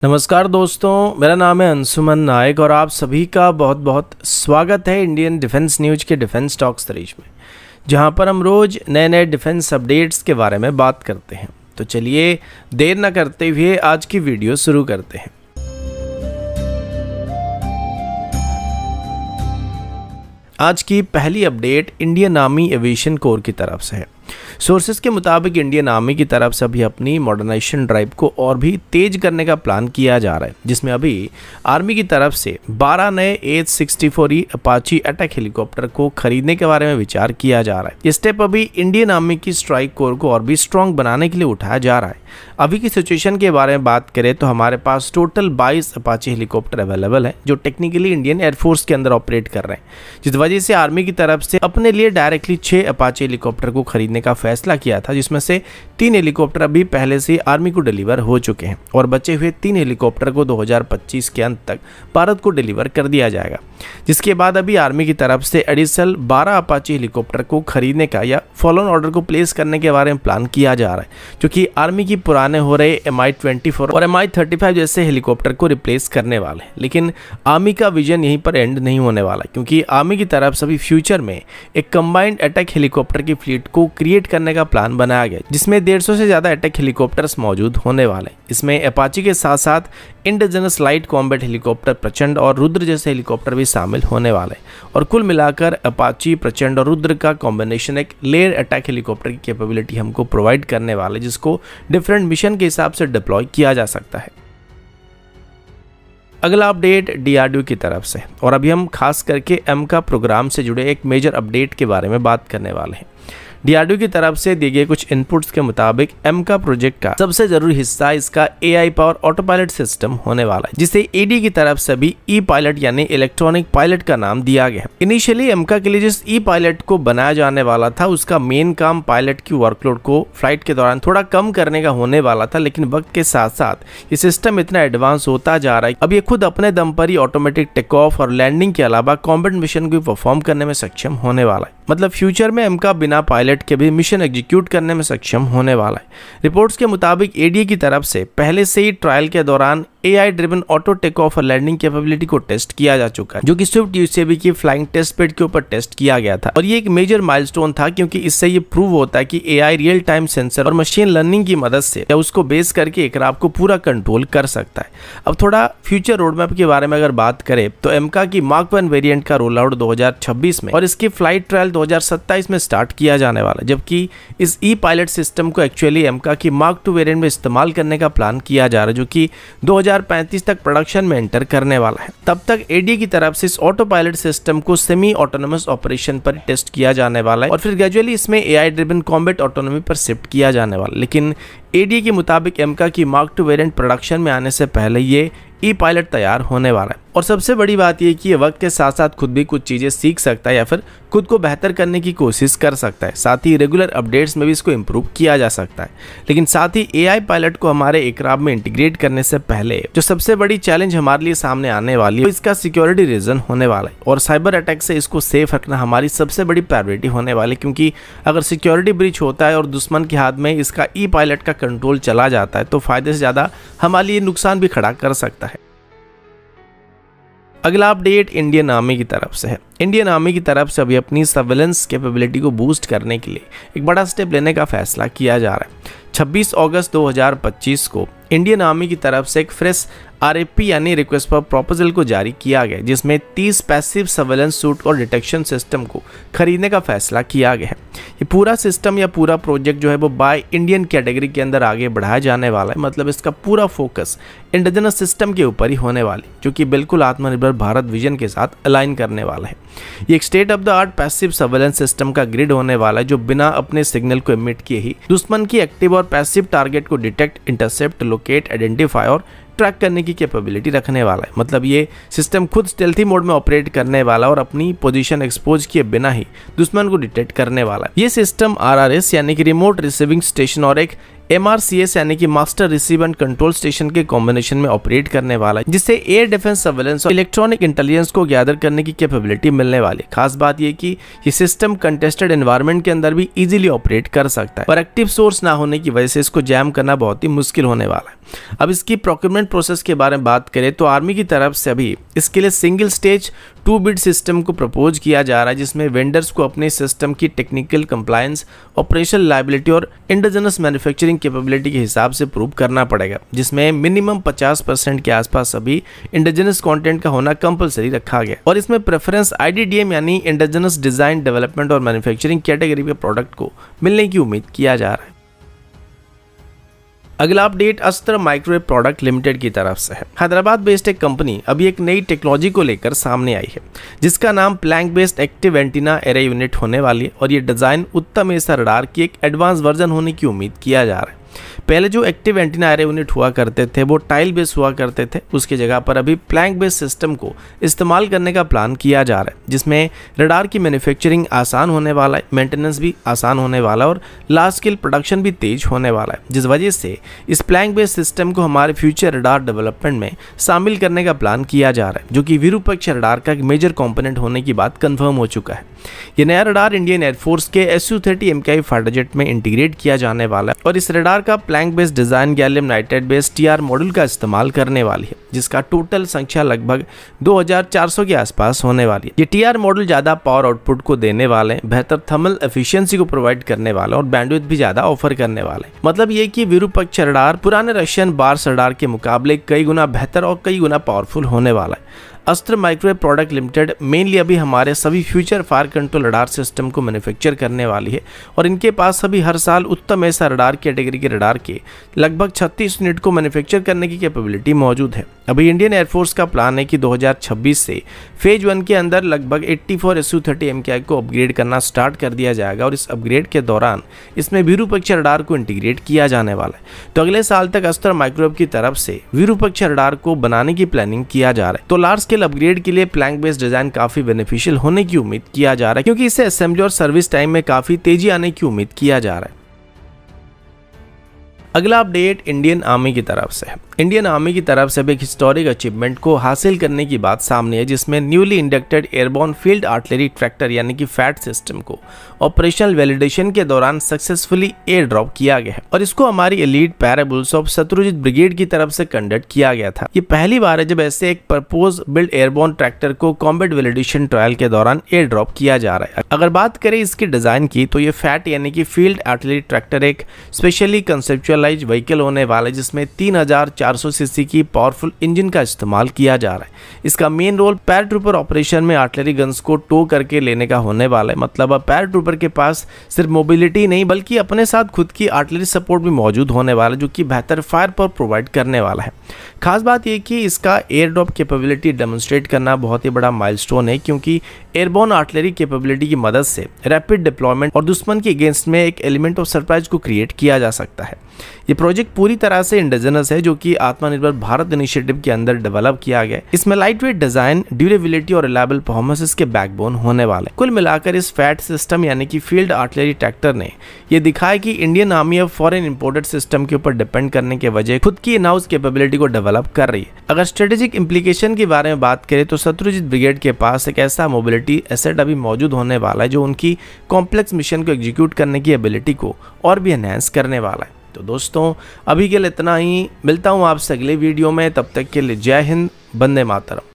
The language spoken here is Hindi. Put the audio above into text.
नमस्कार दोस्तों, मेरा नाम है अंशुमन नायक और आप सभी का बहुत बहुत स्वागत है इंडियन डिफेंस न्यूज के डिफेंस टॉक्स सीरीज में, जहां पर हम रोज नए नए डिफेंस अपडेट्स के बारे में बात करते हैं। तो चलिए देर न करते हुए आज की वीडियो शुरू करते हैं। आज की पहली update Indian army aviation core की तरफ से है। सोर्सेज के मुताबिक इंडियन आर्मी की तरफ से अभी अपनी मॉडर्नाइजेशन ड्राइव को और भी तेज करने का प्लान किया जा रहा है, जिसमें अभी आर्मी की तरफ से 12 नए AH-64E अपाची अटैक हेलीकॉप्टर को खरीदने के बारे में विचार किया जा रहा है। ये स्टेप अभी इंडियन आर्मी की स्ट्राइक कोर को और भी स्ट्रॉन्ग बनाने के लिए उठाया जा रहा है। अभी की सिचुएशन के बारे में बात करें तो हमारे पास टोटल 22 अपाची हेलीकॉप्टर अवेलेबल है, जो टेक्निकली इंडियन एयरफोर्स के अंदर ऑपरेट कर रहे हैं, जिस वजह से आर्मी की तरफ से अपने लिए डायरेक्टली 6 अपाची हेलीकॉप्टर को खरीदने का फैसला किया था, जिसमें से 3 हेलीकॉप्टर अभी पहले से आर्मी को डिलीवर हो चुके हैं और बचे हुए 3 हेलीकॉप्टर को 2025 के अंत तक भारत को डिलीवर कर दिया जाएगा। जिसके बाद अभी आर्मी की तरफ से एडिशनल 12 अपाची हेलीकॉप्टर को खरीदने का या फॉलो ऑन ऑर्डर को प्लेस करने के बारे में प्लान किया जा रहा है, क्योंकि आर्मी की पुराने हो रहे Mi-24 और Mi-35 जैसे हेलीकॉप्टर को रिप्लेस करने वाले हैं। लेकिन आर्मी का विजन यहीं पर एंड नहीं होने वाला, क्योंकि आर्मी की तरफ से भी फ्यूचर में एक कंबाइंड अटैक हेलीकॉप्टर की फ्लीट को क्रिएट करने का प्लान बनाया गया, जिसमें 150 से ज्यादा अटैक हेलीकॉप्टर्स मौजूद होने वाले हैं। इसमें अपाची के साथ साथ इंडिजिनस लाइट कॉम्बैट हेलीकॉप्टर प्रचंड और रुद्र जैसे हेलीकॉप्टर भी शामिल होने वाले हैं और कुल मिलाकर अपाची, प्रचंड और रुद्र का कॉम्बिनेशन एक लेयर अटैक हेलीकॉप्टर की कैपेबिलिटी हमको प्रोवाइड करने वाले, जिसको डिफरेंट मिशन के हिसाब से डिप्लॉय किया जा सकता है। अगला अपडेट DRDO की तरफ से, और अभी हम खास करके एमका प्रोग्राम से जुड़े एक मेजर अपडेट के बारे में बात करने वाले हैं। DRDO की तरफ से दिए गए कुछ इनपुट्स के मुताबिक एमका प्रोजेक्ट का सबसे जरूरी हिस्सा इसका AI power auto pilot system होने वाला है, जिसे AD की तरफ से भी ई पायलट यानी इलेक्ट्रॉनिक पायलट का नाम दिया गया है। इनिशियली एमका के लिए जिस ई पायलट को बनाया जाने वाला था, उसका मेन काम पायलट की वर्कलोड को फ्लाइट के दौरान थोड़ा कम करने का होने वाला था, लेकिन वक्त के साथ साथ ये सिस्टम इतना एडवांस होता जा रहा है, अब ये खुद अपने दम पर ही ऑटोमेटिक टेक ऑफ और लैंडिंग के अलावा कॉम्बैट मिशन को परफॉर्म करने में सक्षम होने वाला है। मतलब फ्यूचर में एमका बिना पायलट के भी मिशन एग्जीक्यूट करने में सक्षम होने वाला है। रिपोर्ट्स के मुताबिक ADA की तरफ से पहले से ही ट्रायल के दौरान AI driven auto take off और लैंडिंग कैपेबिलिटी को टेस्ट किया जा चुका है, जो कि स्विफ्ट UCV की फ्लाइंग टेस्ट बेड के ऊपर टेस्ट किया गया था। और ये एक मेजर माइलस्टोन था, क्योंकि इससे ये प्रूव होता है कि AI रियल टाइम सेंसर और मशीन लर्निंग की मदद से या उसको बेस करके एयरक्राफ्ट को पूरा कंट्रोल कर सकता है। अब थोड़ा फ्यूचर रोडमैप के बारे में अगर बात करें तो एमका की Mark 1 वेरिएंट का रोल आउट 2026 में और इसकी फ्लाइट ट्रायल 2027 में स्टार्ट किया जाने वाला है, जबकि इस ई पायलट सिस्टम को एक्चुअली एमका की Mark 2 वेरिएंट में इस्तेमाल करने का प्लान किया जा रहा है, जो कि 2035 तक प्रोडक्शन में एंटर करने वाला है। तब तक ADA की तरफ से इस ऑटो पायलट सिस्टम को सेमी ऑटोनोमस ऑपरेशन पर टेस्ट किया जाने वाला है और फिर ग्रेजुअली इसमें AI ड्रिवन कॉम्बैट ऑटोनोमी पर शिफ्ट किया जाने वाला है। लेकिन ADA के मुताबिक एमका की Mark 2 वेरिएंट प्रोडक्शन में आने से पहले ये ई पायलट तैयार होने वाला है। और सबसे बड़ी बात यह कि ये वक्त के साथ साथ खुद भी कुछ चीजें सीख सकता है या फिर खुद को बेहतर करने की कोशिश कर सकता है। साथ ही रेगुलर अपडेट्स में भी इसको इम्प्रूव किया जा सकता है। लेकिन साथ ही AI पायलट को हमारे एयरक्राफ्ट में इंटीग्रेट करने से पहले जो सबसे बड़ी चैलेंज हमारे लिए सामने आने वाली है, इसका सिक्योरिटी रीजन होने वाला है और साइबर अटैक से इसको सेफ रखना हमारी सबसे बड़ी प्रायोरिटी होने वाली है, क्योंकि अगर सिक्योरिटी ब्रीच होता है और दुश्मन के हाथ में इसका ई पायलट का कंट्रोल चला जाता है तो फायदे से ज्यादा हमारे लिए नुकसान भी खड़ा कर सकता है। अगला अपडेट इंडियन आर्मी की तरफ से है। इंडियन आर्मी की तरफ से अभी अपनी सर्वेलेंस कैपेबिलिटी को बूस्ट करने के लिए एक बड़ा स्टेप लेने का फैसला किया जा रहा है। 26 अगस्त 2025 को इंडियन आर्मी की तरफ से एक फ्रेश RFP यानी रिक्वेस्ट फॉर प्रपोजल को जारी किया गया, जिसमें 30 पैसिव सर्वेलेंस सूट और डिटेक्शन सिस्टम को खरीदने का फैसला किया गया है। ये पूरा सिस्टम या पूरा प्रोजेक्ट जो है वो बाय इंडियन कैटेगरी के अंदर आगे बढ़ाया जाने वाला है। मतलब इसका पूरा फोकस इंडिजिनस सिस्टम के ऊपर ही होने वाली, जो कि बिल्कुल आत्मनिर्भर भारत विजन के साथ अलाइन करने वाला है। ये एक state of the art passive surveillance system का ग्रिड होने वाला है, जो बिना अपने सिग्नल को एमिट किए ही दुश्मन की एक्टिव और पैसिव टारगेट को डिटेक्ट, इंटरसेप्ट, लोकेट, आइडेंटिफाई और ट्रैक करने की कैपेबिलिटी रखने वाला है। मतलब ये सिस्टम खुद स्टेल्थी मोड में ऑपरेट करने वाला और अपनी पोजीशन एक्सपोज किए बिना ही दुश्मन को डिटेक्ट करने वाला है। ये सिस्टम RRS यानी कि रिमोट रिसीविंग स्टेशन और एक MRCS यानी कि master receive and control station के कॉम्बिनेशन में ऑपरेट करने वाला है, जिससे एयर डिफेंस सर्वेलेंस और इलेक्ट्रॉनिक इंटेलिजेंस को गैदर करने की कैपेबिलिटी मिलने वाली है। खास बात यह कि ये सिस्टम कंटेस्टेड एनवायरनमेंट के अंदर भी इजीली ऑपरेट कर सकता है और एक्टिव सोर्स ना होने की वजह से इसको जैम करना बहुत ही मुश्किल होने वाला है। अब इसकी प्रोक्योरमेंट प्रोसेस के बारे में बात करें तो आर्मी की तरफ से अभी इसके लिए सिंगल स्टेज 2 बिड सिस्टम को प्रपोज किया जा रहा है, जिसमें वेंडर्स को अपने सिस्टम की टेक्निकल कंप्लायंस, ऑपरेशनल लायबिलिटी और इंडिजिनस मैन्युफैक्चरिंग कैपेबिलिटी के हिसाब से प्रूव करना पड़ेगा, जिसमें मिनिमम 50% के आसपास अभी इंडिजिनस कंटेंट का होना कंपलसरी रखा गया और इसमें प्रेफरेंस IDDM यानी इंडिजिनस डिजाइन, डेवलपमेंट और मैन्युफैक्चरिंग कैटेगरी के प्रोडक्ट को मिलने की उम्मीद किया जा रहा है। अगला अपडेट अस्त्र माइक्रोवेव प्रोडक्ट लिमिटेड की तरफ से है। हैदराबाद बेस्ड एक कंपनी अभी एक नई टेक्नोलॉजी को लेकर सामने आई है, जिसका नाम plank based active antenna array unit होने वाली है और ये डिजाइन उत्तम एसा रडार की एक एडवांस वर्जन होने की उम्मीद किया जा रहा है। पहले जो एक्टिव एंटीना एरे यूनिट हुआ करते थे वो टाइल बेस हुआ करते थे, उसकी जगह पर अभी प्लैंक बेस्ड सिस्टम को इस्तेमाल करने का प्लान किया जा रहा है, जिसमें रडार की मैन्युफैक्चरिंग आसान होने वाला है, मेंटेनेंस भी आसान होने वाला है और लार्ज स्केल प्रोडक्शन भी तेज होने वाला है, जिस वजह से इस प्लैंक बेस्ड सिस्टम को हमारे फ्यूचर रडार डेवलपमेंट में शामिल करने का प्लान किया जा रहा है, जो कि विरूपाक्ष रडार का एक मेजर कॉम्पोनेंट होने की बात कंफर्म हो चुका है। ये नया रडार इंडियन एयरफोर्स के Su-30 MKI फाइटर जेट में इंटीग्रेट किया जाने वाला है और इस रडार का plank based design gallium nitride based TR module का इस्तेमाल करने वाली है, जिसका टोटल संख्या लगभग 2400 के आसपास होने वाली है। ये TR मॉड्यूल ज्यादा पावर आउटपुट को देने वाले, बेहतर थर्मल एफिशिएंसी को प्रोवाइड करने वाले और बैंडविड्थ भी ज्यादा ऑफर करने वाले। मतलब ये कि विरूपाक्ष रडार पुराने रशियन बार्स रडार के मुकाबले कई गुना बेहतर और कई गुना पावरफुल होने वाला है। अस्त्र माइक्रोवेव प्रोडक्ट लिमिटेड मेनली अभी हमारे सभी future fire control radar system को मैन्युफैक्चर करने वाली है और इनके पास अभी हर साल उत्तम ऐसा रडार कैटेगरी के रडार के लगभग 36 यूनिट को मैन्युफैक्चर करने की कैपेबिलिटी मौजूद है। अभी इंडियन एयरफोर्स का प्लान है कि 2026 से फेज 1 के अंदर लगभग 84 Su-30 MKI को अपग्रेड करना स्टार्ट कर दिया जाएगा और इस अपग्रेड के दौरान इसमें विरूपाक्ष रडार को इंटीग्रेट किया जाने वाला है। तो अगले साल तक अस्त्र माइक्रोवेव की तरफ से विरूपाक्ष रडार को बनाने की प्लानिंग किया जा रहा है। तो लार्ज स्केल अपग्रेड के लिए प्लैंक बेस्ड डिजाइन काफी बेनिफिशियल होने की उम्मीद किया जा रहा है, क्योंकि इससे असेंबली और सर्विस टाइम में काफी तेजी आने की उम्मीद किया जा रहा है। अगला अपडेट इंडियन आर्मी की तरफ से है। इंडियन आर्मी की तरफ से भी एक हिस्टोरिक अचीवमेंट को हासिल करने की बात सामने है, जिसमें newly inducted airborne field artillery tractor यानी कि फैट सिस्टम को ऑपरेशनल वैलिडेशन के दौरान सक्सेसफुली एयर ड्रॉप किया गया है और इसको हमारी एलीट पैराबुल्स ऑफ शत्रुजित ब्रिगेड की तरफ से कंडक्ट किया गया था। ये पहली बार है जब ऐसे एक प्रपोज बिल्ड एयरबॉर्न ट्रैक्टर को कॉम्बैट वैलिडेशन ट्रायल के दौरान एयर ड्रॉप किया जा रहा है। अगर बात करें इसकी डिजाइन की तो ये फैट यानी कि फील्ड आर्टिलरी ट्रैक्टर एक स्पेशली कंसेप्चुअलाइज व्हीकल होने वाला है, जिसमें 3400 सीसी की पावरफुल इंजन का इस्तेमाल किया जा रहा है। इसका मेन रोल पैराट्रूपर ऑपरेशन में आर्टिलरी गन्स को टो करके लेने का होने वाला है। मतलब अब पैराट्रूपर के पास सिर्फ मोबिलिटी नहीं बल्कि अपने साथ खुद की आर्टिलरी सपोर्ट भी मौजूद होने वाला है, जो कि बेहतर फायर पावर प्रोवाइड करने वाला है। खास बात यह कि इसका एयर ड्रॉप कैपेबिलिटी डेमोन्स्ट्रेट करना बहुत ही बड़ा माइलस्टोन है, क्योंकि एयरबॉर्न आर्टिलरी कैपेबिलिटी की मदद से रैपिड डिप्लॉयमेंट और दुश्मन के अगेंस्ट में एक एलिमेंट ऑफ सरप्राइज को क्रिएट किया जा सकता है। ये प्रोजेक्ट पूरी तरह से इंडिजिनस है, जो कि आत्मनिर्भर भारत इनिशिएटिव के अंदर डेवलप किया गया है। इसमें लाइट वेट डिजाइन, ड्यूरेबिलिटी और रिलायबल परफॉर्मेंस के बैकबोन होने वाले। कुल मिलाकर इस फैट सिस्टम यानी कि फील्ड आर्टिलरी ट्रैक्टर ने ये दिखाया कि इंडियन आर्मी अब फॉरेन इंपोर्टेड सिस्टम के ऊपर डिपेंड करने के वजह खुद की इन हाउस कैपेबिलिटी को डेवलप कर रही है। अगर स्ट्रेटेजिक इंप्लीकेशन के बारे में बात करें तो शत्रुजित ब्रिगेड के पास एक ऐसा मोबिलिटी एसेट अभी मौजूद होने वाला है, जो उनकी कॉम्प्लेक्स मिशन को एग्जीक्यूट करने की एबिलिटी को और भी एनहांस करने वाला है। तो दोस्तों अभी के लिए इतना ही, मिलता हूँ आपसे अगले वीडियो में, तब तक के लिए जय हिंद, वंदे मातरम।